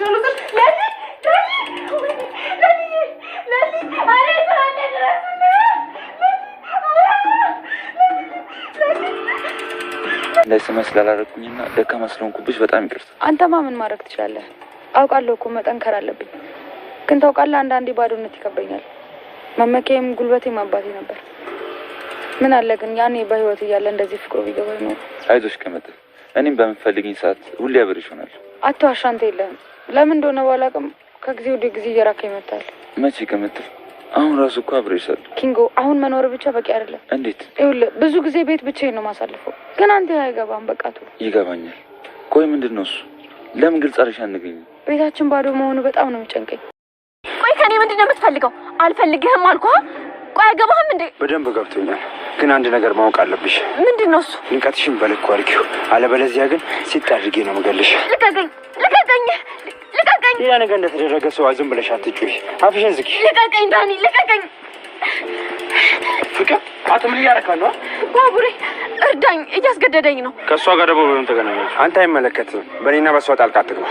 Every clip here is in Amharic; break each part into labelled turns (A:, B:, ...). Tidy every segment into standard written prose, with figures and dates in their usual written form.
A: ነው
B: ለስመስ ላላረኩኝና ደካማ ስለሆንኩብሽ በጣም ይቅርታ።
C: አንተማ ምን ማድረግ ትችላለህ? አውቃለሁ እኮ መጠንከር አለብኝ። ግን ታውቃለህ አንዳንዴ ባዶነት ይከበኛል። መመኪያም ጉልበቴም አባቴ ነበር። ምን አለ ግን ያኔ በህይወት እያለ እንደዚህ ፍቅሩ ቢገባኝ ነው።
B: አይዞሽ ከመጥል እኔም በምፈልግኝ ሰዓት ሁሌ አብሬሽ እሆናለሁ።
C: አትዋሽ፣ አንተ የለህም። ለምን እንደሆነ ባላውቅም ከጊዜ ወደ ጊዜ እየራካ ይመጣል።
B: መቼ ከመጥል አሁን ራሱ እኮ አብሬሻለሁ።
C: ኪንጎ አሁን መኖር ብቻ በቂ አይደለም።
B: እንዴት?
C: ይኸውልህ ብዙ ጊዜ ቤት ብቻዬን ነው ማሳልፈው። ግን አንተ አይገባም። በቃ ተው።
B: ይገባኛል። ቆይ ምንድን ነው እሱ? ለምን ግልጽ አርሻ አንገኝ?
C: ቤታችን ባዶ መሆኑ በጣም ነው የሚጨንቀኝ።
A: ቆይ ከኔ ምንድን ነው የምትፈልገው? አልፈልግህም አልኩህ። ቆይ አይገባህም እንዴ?
D: በደንብ ገብቶኛል። ግን አንድ ነገር ማወቅ አለብሽ።
A: ምንድን ነው እሱ?
D: ንቀትሽን በልኩ አድርጊው፣ አለበለዚያ ግን ሲጥ አድርጌ ነው የምገልሽ።
A: ልቀቀኝ! ልቀቀኝ! ልቀቀኝ!
D: ሌላ ነገር እንደተደረገ ሰው ዝም ብለሽ አትጩይ። አፍሽን ዝጊ።
A: ልቀቀኝ ዳኒ! ልቀቀኝ!
D: ፍቅር አትም ሊያረካል ነው።
A: ባቡሬ እርዳኝ፣ እያስገደደኝ ነው።
D: ከእሷ ጋር ደግሞ በምን ተገናኛችሁ? አንተ አይመለከትም። በእኔና በእሷ ጣልቃ አትግባ።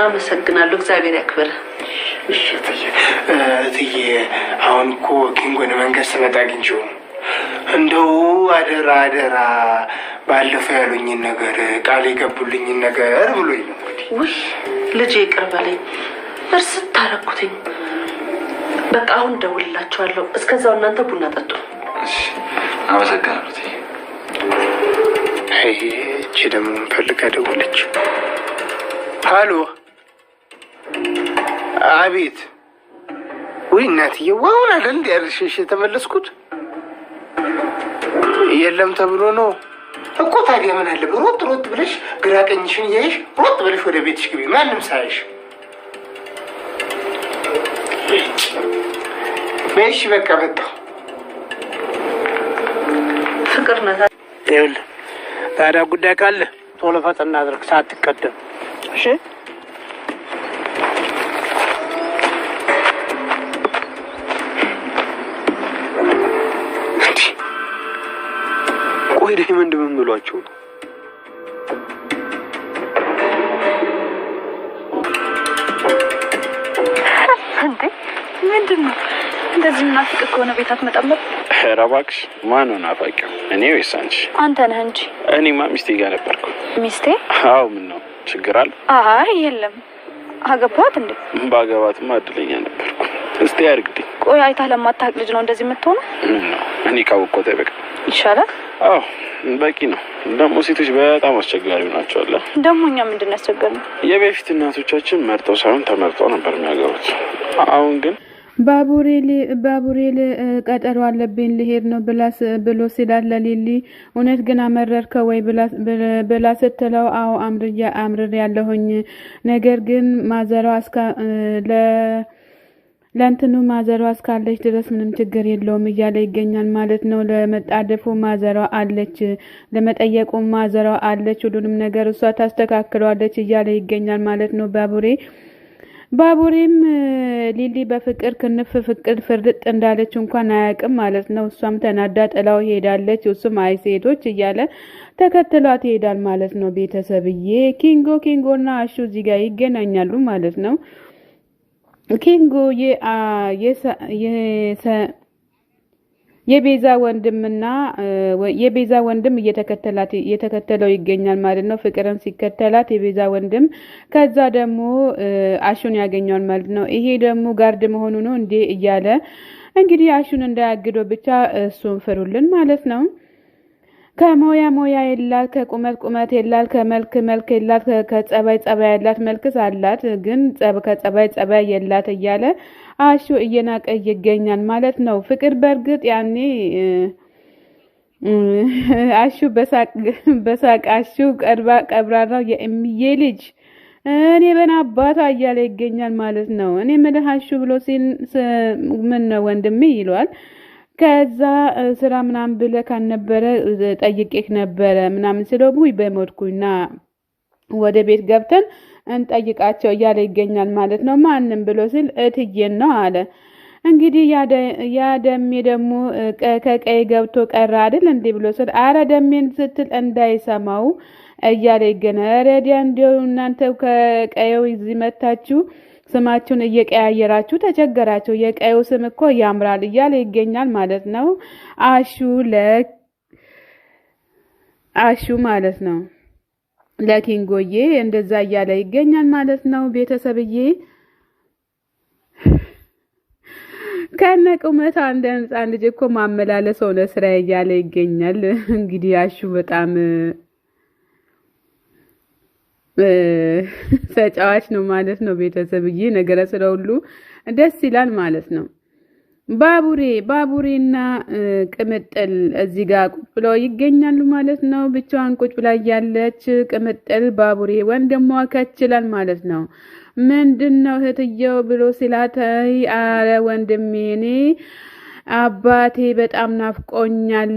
E: አመሰግናለሁ። እግዚአብሔር ያክብር።
F: እትዬ አሁን እኮ ኪንጎን መንገድ ስመጣ አግኝቼው ነው። እንደው አደራ አደራ ባለፈው ያሉኝን ነገር ቃል የገቡልኝን ነገር ብሎኝ ነው።
E: ውይ ልጄ ይቅር በለኝ፣ እርስት ታረኩትኝ። በቃ አሁን ደውልላችኋለሁ። እስከዛው እናንተ ቡና ጠጡ።
B: አመሰግናለሁ።
F: እቺ ደግሞ ፈልጋ ደወለች። ሀሎ፣ አቤት። ወይ እናትዬ ዋውን አይደል እንዴ ያርሽሽ የተመለስኩት? የለም ተብሎ ነው እኮ። ታዲያ ምን አለ ሮጥ ሮጥ ብለሽ ግራ ቀኝሽን እያይሽ ሮጥ ብለሽ ወደ ቤትሽ ግቢ፣ ማንም ሳይሽ። በይሽ በቃ መጣሁ።
E: ፍቅር ነታ
F: ይኸውልህ ታዲያ ጉዳይ ካለ ቶሎ ፈጥና አድርግ፣ ሳትቀደም እሺ?
D: ቆይ ዳይመንድ ምን ብሏቸው ነው?
C: እንዴ ምንድን ነው እንደዚህ? ምናፍቅ ከሆነ ቤት አትመጣም?
D: ኧረ እባክሽ፣ ማን ነው ናፋቂው? እኔ ወይስ አንቺ?
C: አንተ ነህ እንጂ።
D: እኔማ ሚስቴ ጋር ነበርኩ።
C: ሚስቴ?
D: አዎ። ምን ነው ችግር አለ?
C: አይ የለም። አገባት እንዴ?
D: ባገባትማ እድለኛ ነበርኩ። እስቲ አድርግልኝ።
C: ቆይ አይታ ለማታውቅ ልጅ ነው እንደዚህ የምትሆነው?
D: ምን ነው እኔ ካወቅኩት አይበቃ
C: ይሻላል።
D: አዎ በቂ ነው። ደግሞ ሴቶች በጣም አስቸጋሪ ናቸው። አለ
C: ደግሞ እኛ ምንድን ነው ያስቸገረን?
D: የበፊት እናቶቻችን መርጠው ሳይሆን ተመርጠው ነበር የሚያገቡት። አሁን ግን
G: ባቡሬል ቀጠሮ አለብኝ ልሄድ ነው ብሎ ሲላት ለሊሊ እውነት ግን አመረርከው ወይ ብላ ስትለው አዎ አምርር ያለሁኝ ነገር ግን ማዘሯ ለእንትኑ ማዘሯ እስካለች ድረስ ምንም ችግር የለውም እያለ ይገኛል ማለት ነው። ለመጣደፉ ማዘሯ አለች፣ ለመጠየቁ ማዘሯ አለች፣ ሁሉንም ነገር እሷ ታስተካክለዋለች እያለ ይገኛል ማለት ነው። ባቡሬም ሊሊ በፍቅር ክንፍ ፍቅር ፍርጥ እንዳለች እንኳን አያውቅም ማለት ነው። እሷም ተናዳ ጥላው ሄዳለች። እሱም አይ ሴቶች እያለ ተከትሏት ይሄዳል ማለት ነው። ቤተሰብዬ ኪንጎና አሹ እዚህ ጋር ይገናኛሉ ማለት ነው። ኪንጎ የቤዛ ወንድም እየተከተለው ይገኛል ማለት ነው። ፍቅርን ሲከተላት የቤዛ ወንድም ከዛ ደግሞ አሹን ያገኘዋል ማለት ነው። ይሄ ደግሞ ጋርድ መሆኑ ነው እንዴ እያለ እንግዲህ አሹን እንዳያግደው ብቻ እሱን ፍሩልን ማለት ነው። ከሞያ የላት፣ ከቁመት የላት፣ ከመልክ የላት፣ ከጸባይ የላት፣ መልክስ አላት ግን ከጸባይ የላት እያለ አሹ እየናቀ ይገኛል ማለት ነው። ፍቅር በእርግጥ ያኔ አሹ በሳቅ አሹ ቀብራራው የእምዬ ልጅ እኔ በናባታ እያለ ይገኛል ማለት ነው። እኔ ምልህ አሹ ብሎ ሲል ምን ነው ወንድሜ ይለዋል። ከዛ ስራ ምናምን ብለህ ካልነበረ ጠይቄክ ነበረ ምናምን ስለው ውይ በሞትኩና ወደ ቤት ገብተን እንጠይቃቸው እያለ ይገኛል ማለት ነው። ማንም ብሎ ሲል እትዬን ነው አለ። እንግዲህ ያ ደሜ ደግሞ ከቀይ ገብቶ ቀረ አይደል እንዴ ብሎ ሲል አረ ደሜን ስትል እንዳይሰማው እያለ ይገኛል። ረዲያ እንደው እናንተ ከቀየው እዚህ መታችሁ ስማችሁን እየቀያየራችሁ ተቸገራችሁ። የቀየው ስም እኮ ያምራል እያለ ይገኛል ማለት ነው። አሹ ማለት ነው ለኪንጎዬ እንደዛ እያለ ይገኛል ማለት ነው። ቤተሰብዬ ከነቁመታ እንደ ህፃን ልጅ እኮ ማመላለስ ሆነ ስራ እያለ ይገኛል። እንግዲህ አሹ በጣም ተጫዋች ነው ማለት ነው። ቤተሰብዬ ነገረ ስራው ሁሉ ደስ ይላል ማለት ነው። ባቡሬና ቅምጥል እዚህ ጋር ቁጭ ብለው ይገኛሉ ማለት ነው። ብቻዋን ቁጭ ብላ ያለች ቅምጥል ባቡሬ ወንድሟ ከችላል ማለት ነው። ምንድነው እህትየው ብሎ ሲላት አረ ወንድሜ እኔ አባቴ በጣም ናፍቆኛል፣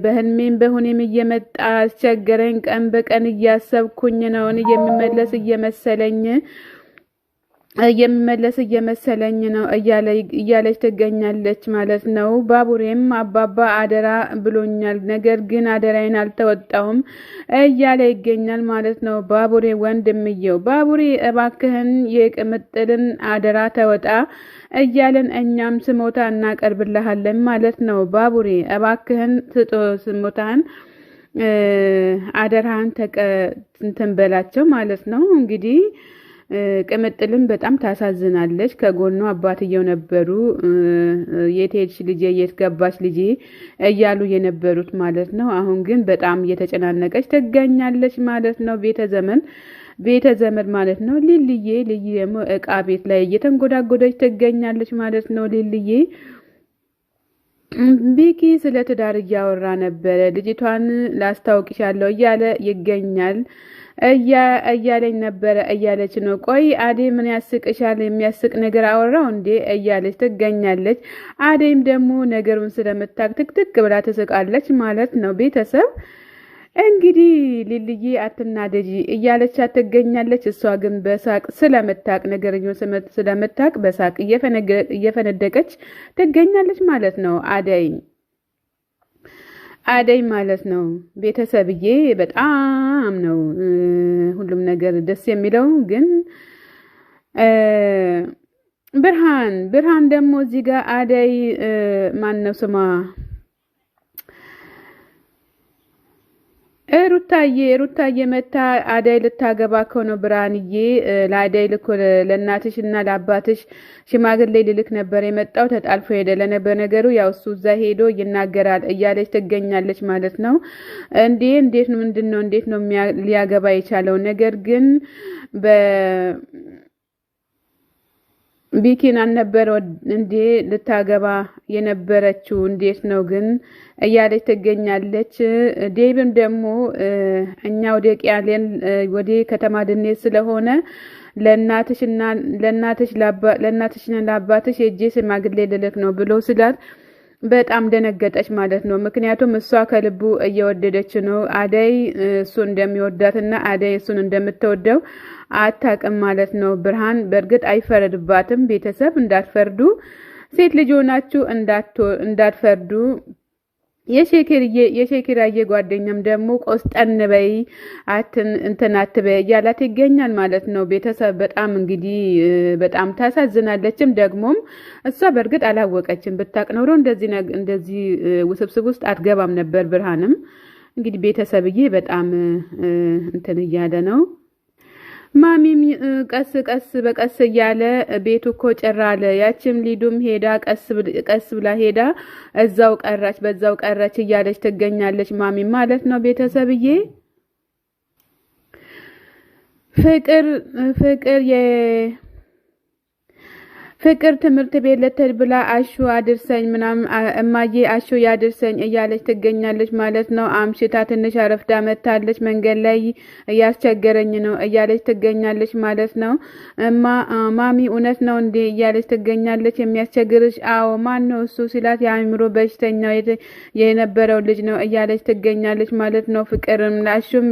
G: በህልሜም በሁኔም እየመጣ አስቸገረኝ፣ ቀን በቀን እያሰብኩኝ ነው እኔ የሚመለስ እየመሰለኝ ነው እያለች ትገኛለች ማለት ነው። ባቡሬም አባባ አደራ ብሎኛል፣ ነገር ግን አደራዬን አልተወጣሁም እያለ ይገኛል ማለት ነው። ባቡሬ ወንድምየው ባቡሬ እባክህን የቅምጥልን አደራ ተወጣ እያለን እኛም ስሞታ እናቀርብልሃለን ማለት ነው። ባቡሬ እባክህን ስሞታን አደራህን ተንበላቸው ማለት ነው። እንግዲህ ቅምጥልም በጣም ታሳዝናለች። ከጎኗ አባትየው ነበሩ የት ሄድሽ ልጄ የት ገባሽ ልጄ እያሉ የነበሩት ማለት ነው። አሁን ግን በጣም እየተጨናነቀች ትገኛለች ማለት ነው። ቤተ ዘመድ ማለት ነው። ሊልዬ ደግሞ እቃ ቤት ላይ እየተንጎዳጎደች ትገኛለች ማለት ነው። ሊልዬ ቢኪ ስለ ትዳር እያወራ ነበረ። ልጅቷን ላስታውቅሻለሁ እያለ ይገኛል እያለኝ ነበረ እያለች ነው። ቆይ አዴ ምን ያስቅሻል? የሚያስቅ ነገር አወራው እንዴ እያለች ትገኛለች። አዴም ደግሞ ነገሩን ስለምታቅ ትክትክ ብላ ትስቃለች ማለት ነው። ቤተሰብ እንግዲህ ሊልዬ አትናደጂ እያለች ትገኛለች። እሷ ግን በሳቅ ስለምታቅ ነገርኛው ስለምታቅ በሳቅ እየፈነደቀች ትገኛለች ማለት ነው። አደይ ማለት ነው። ቤተሰብዬ በጣም ነው ሁሉም ነገር ደስ የሚለው። ግን ብርሃን ደግሞ እዚህ ጋር አደይ ማን ነው ስማ ሩታዬ መታ አደይ ልታገባ ከሆነ ብርሃንዬ ለአደይ ልኮ ለእናትሽና ለአባትሽ ሽማግሌ ልልክ ነበር የመጣው ተጣልፎ ሄደ ለነበር ነገሩ ያው እሱ እዛ ሄዶ ይናገራል እያለች ትገኛለች ማለት ነው። እንዴት ነው ምንድነው እንዴት ነው ሊያገባ የቻለው? ነገር ግን ቢኪን አልነበረ እንዴ ልታገባ የነበረችው እንዴት ነው ግን እያለች ትገኛለች። ዴብም ደግሞ እኛ ወደ ቂያሌን ወደ ከተማ ድኔት ስለሆነ ለእናትሽና ለአባትሽ እጄ ሽማግሌ ልልክ ነው ብሎ ስላት በጣም ደነገጠች ማለት ነው። ምክንያቱም እሷ ከልቡ እየወደደች ነው አደይ እሱ እንደሚወዳትና አደይ እሱን እንደምትወደው አታውቅም ማለት ነው። ብርሃን በእርግጥ አይፈረድባትም። ቤተሰብ እንዳትፈርዱ፣ ሴት ልጅ ሆናችሁ እንዳትፈርዱ። የሼኪራዬ ጓደኛም ደግሞ ቆስጠን በይ እንትን አትበይ እያላት ይገኛል ማለት ነው። ቤተሰብ በጣም እንግዲህ በጣም ታሳዝናለችም። ደግሞም እሷ በእርግጥ አላወቀችም። ብታቅ ኖሮ እንደዚህ ውስብስብ ውስጥ አትገባም ነበር። ብርሃንም እንግዲህ ቤተሰብዬ በጣም እንትን እያለ ነው። ማሚም ቀስ በቀስ እያለ ቤቱ እኮ ጭራ አለ። ያችም ሊዱም ሄዳ ቀስ ብላ ሄዳ በዛው ቀረች እያለች ትገኛለች። ማሚ ማለት ነው። ቤተሰብዬ ፍቅር ትምህርት ቤት ልትሄድ ብላ አሹ አድርሰኝ ምናምን እማዬ አሹ ያድርሰኝ እያለች ትገኛለች ማለት ነው። አምሽታ ትንሽ አረፍዳ መታለች። መንገድ ላይ እያስቸገረኝ ነው እያለች ትገኛለች ማለት ነው። ማሚ እውነት ነው እንዴ እያለች ትገኛለች። የሚያስቸግርሽ? አዎ። ማን ነው እሱ ሲላት የአእምሮ በሽተኛው የነበረው ልጅ ነው እያለች ትገኛለች ማለት ነው። ፍቅርም ላሹም